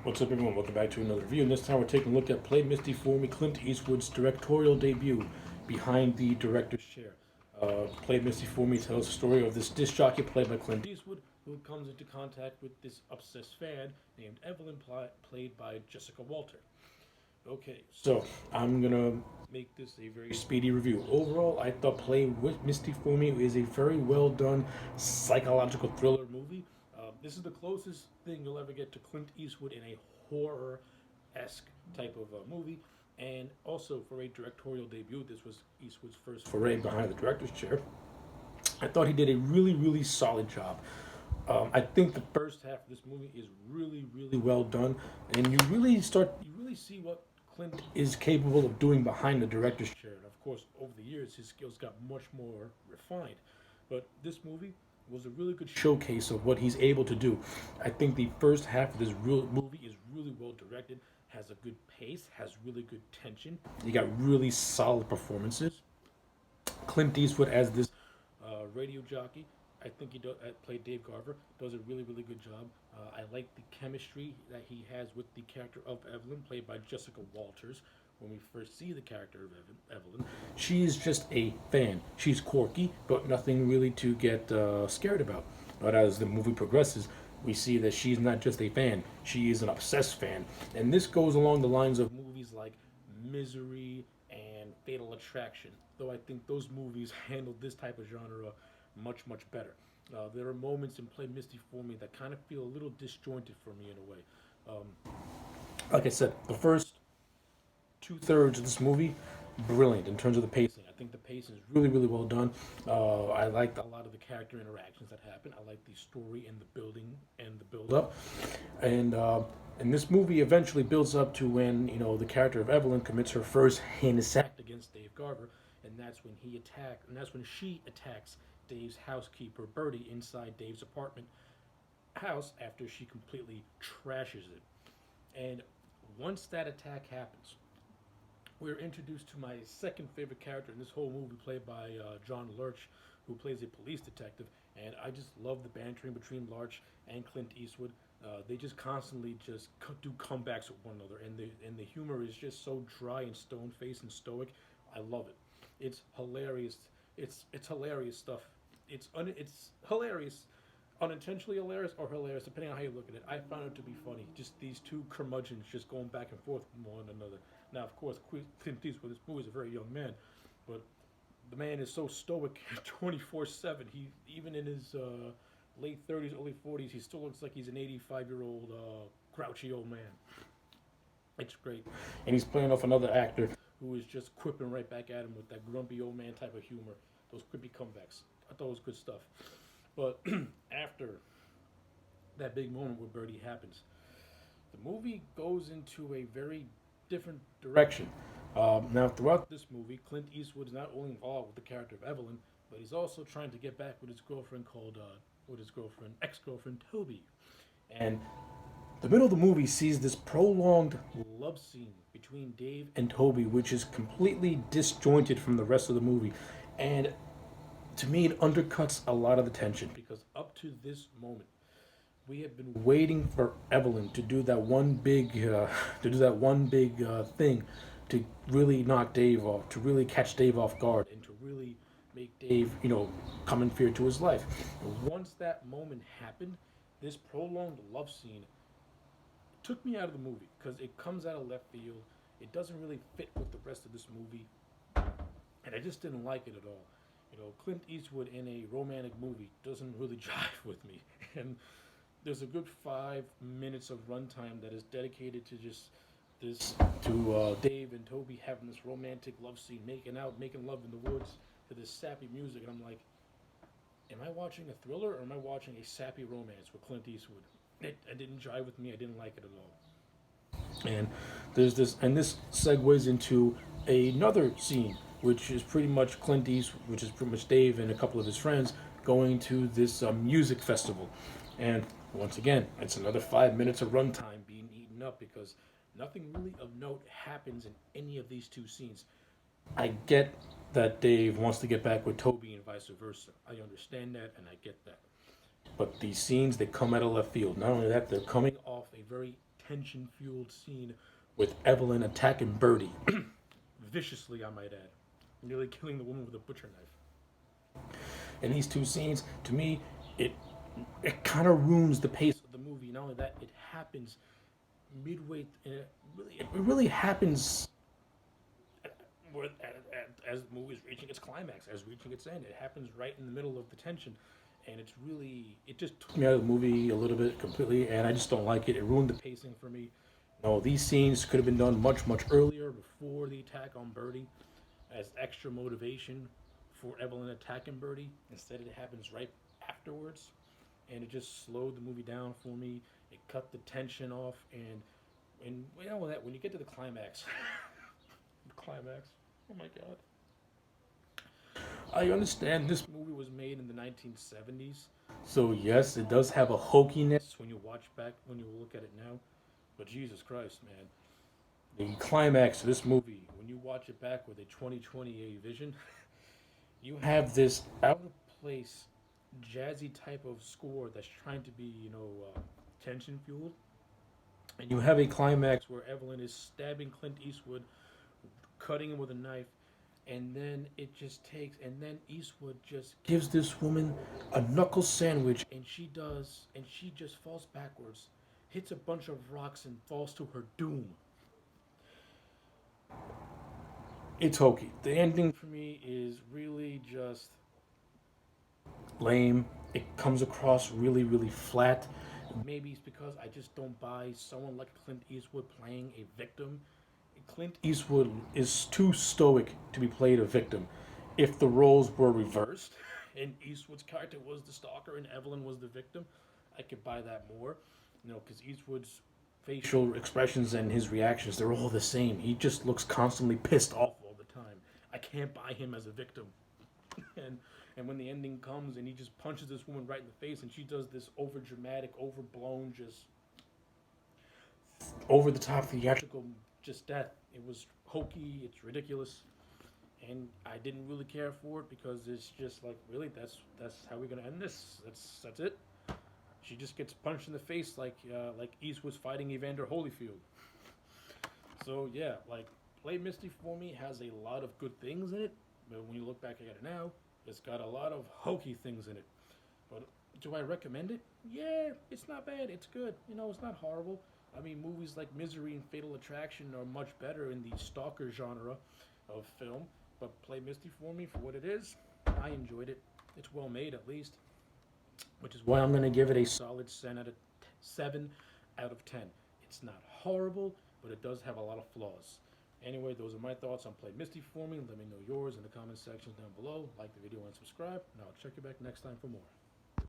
What's up, everyone? Welcome back to another review. And this time we're taking a look at Play Misty for Me, Clint Eastwood's directorial debut, Behind the Director's Chair. Play Misty for Me tells the story of this disc jockey played by Clint Eastwood, who comes into contact with this obsessed fan named Evelyn, played by Jessica Walter. Okay, so I'm gonna make this a very speedy review. Overall, I thought Play with Misty for Me is a very well done psychological thriller movie. This is the closest thing you'll ever get to Clint Eastwood in a horror esque type of movie. And also for a directorial debut, this was Eastwood's first foray behind the director's chair. I thought he did a really solid job. I think the first half of this movie is really well done, and you really see what Clint is capable of doing behind the director's chair. And of course, over the years, his skills got much more refined. But this movie was a really good showcase of what he's able to do. I think the first half of this movie is really well directed, has a good pace, has really good tension. You got really solid performances. Clint Eastwood as this radio jockey. I think played Dave Garver. Does a really good job. I like the chemistry that he has with the character of Evelyn, played by Jessica Walters. When we first see the character of Evelyn, she's just a fan. She's quirky, but nothing really to get scared about. But as the movie progresses, we see that she's not just a fan; she is an obsessed fan. And this goes along the lines of movies like Misery and Fatal Attraction. Though I think those movies handled this type of genre much better. There are moments in Play Misty for Me that kind of feel a little disjointed for me in a way. Like I said, the first two-thirds of this movie, brilliant in terms of the pacing. I think the pacing is really well done. I liked a lot of the character interactions that happen. I like the story and the building and the build-up. And this movie eventually builds up to when the character of Evelyn commits her first heinous act against Dave Garver, and that's when she attacks Dave's housekeeper Bertie inside Dave's apartment house after she completely trashes it. And once that attack happens, we're introduced to my second favorite character in this whole movie, played by John Lurch, who plays a police detective. And I just love the bantering between Lurch and Clint Eastwood. They just constantly just do comebacks with one another, and the humor is just so dry and stone faced and stoic. I love it. It's hilarious. It's hilarious stuff. It's hilarious, unintentionally hilarious or hilarious, depending on how you look at it. I found it to be funny. Just these two curmudgeons just going back and forth with one another. Now, of course, Clint Eastwood, this movie is a very young man, but the man is so stoic 24/7. He even in his late 30s, early 40s, he still looks like he's an 85-year-old grouchy old man. It's great, and he's playing off another actor who is just quipping right back at him with that grumpy old man type of humor. Those quippy comebacks. I thought it was good stuff. But after that big moment where Birdie happens, the movie goes into a very different direction. Now, throughout this movie, Clint Eastwood is not only involved with the character of Evelyn, but he's also trying to get back with his ex-girlfriend Toby. And the middle of the movie sees this prolonged love scene between Dave and Toby, which is completely disjointed from the rest of the movie. And to me, it undercuts a lot of the tension because up to this moment, we have been waiting for Evelyn to do that one big thing to really knock Dave off, to really catch Dave off guard, and to really make Dave, come in fear to his life. And once that moment happened, this prolonged love scene took me out of the movie because it comes out of left field. It doesn't really fit with the rest of this movie, and I just didn't like it at all. Clint Eastwood in a romantic movie doesn't really jive with me, and there's a good 5 minutes of runtime that is dedicated to just this to Dave and Toby having this romantic love scene, making out, making love in the woods to this sappy music, and I'm like, am I watching a thriller or am I watching a sappy romance with Clint Eastwood? It didn't jive with me. I didn't like it at all. And this segues into another scene, which is pretty much which is pretty much Dave and a couple of his friends going to this music festival. And once again, it's another 5 minutes of runtime being eaten up because nothing really of note happens in any of these two scenes. I get that Dave wants to get back with Toby and vice versa. I understand that and I get that. But these scenes, they come out of left field. Not only that, they're coming off a very tension-fueled scene with Evelyn attacking Birdie, viciously, I might add, nearly killing the woman with a butcher knife. And these two scenes, to me, it it kind of ruins the pace of the movie. Not only that, it happens midway, and it really happens as the movie is reaching its climax, as reaching its end. It happens right in the middle of the tension, and it just took me out of the movie a little bit completely, and I just don't like it. It ruined the pacing for me. No, these scenes could have been done much, much earlier, before the attack on Birdie, as extra motivation for Evelyn attacking Birdie. Instead, it happens right afterwards, and it just slowed the movie down for me. It cut the tension off, and you know that when you get to the climax, the climax. Oh my god. I understand this movie was made in the 1970s, so yes, it does have a hokiness when you look at it now. But Jesus Christ, man, the climax of this movie, when you watch it back with a 2020 vision, you have this out of place, jazzy type of score that's trying to be, tension fueled, and you have a climax where Evelyn is stabbing Clint Eastwood, cutting him with a knife, and then Eastwood just gives this woman a knuckle sandwich, and she just falls backwards, hits a bunch of rocks, and falls to her doom. It's hokey. The ending for me is really just lame. It comes across really, really flat. Maybe it's because I just don't buy someone like Clint Eastwood playing a victim. Clint Eastwood is too stoic to be played a victim. If the roles were reversed and Eastwood's character was the stalker and Evelyn was the victim, I could buy that more. Because Eastwood's facial expressions and his reactions, they're all the same. He just looks constantly pissed off all the time. I can't buy him as a victim. And when the ending comes and he just punches this woman right in the face and she does this over dramatic, overblown, just over the top theatrical just death. It was hokey, it's ridiculous, and I didn't really care for it because it's just like, really, that's how we're gonna end this. That's it. She just gets punched in the face like East was fighting Evander Holyfield. So yeah, like, Play Misty for me has a lot of good things in it, but when you look back at it now, it's got a lot of hokey things in it. But do I recommend it? Yeah, it's not bad. It's good. It's not horrible. I mean, movies like Misery and Fatal Attraction are much better in the stalker genre of film. But Play Misty for me, for what it is, I enjoyed it. It's well made, at least, which is why I'm going to give it a solid 7 out of 10. It's not horrible, but it does have a lot of flaws. Anyway, those are my thoughts on Play Misty for me. Let me know yours in the comment sections down below. Like the video and subscribe, and I'll check you back next time for more.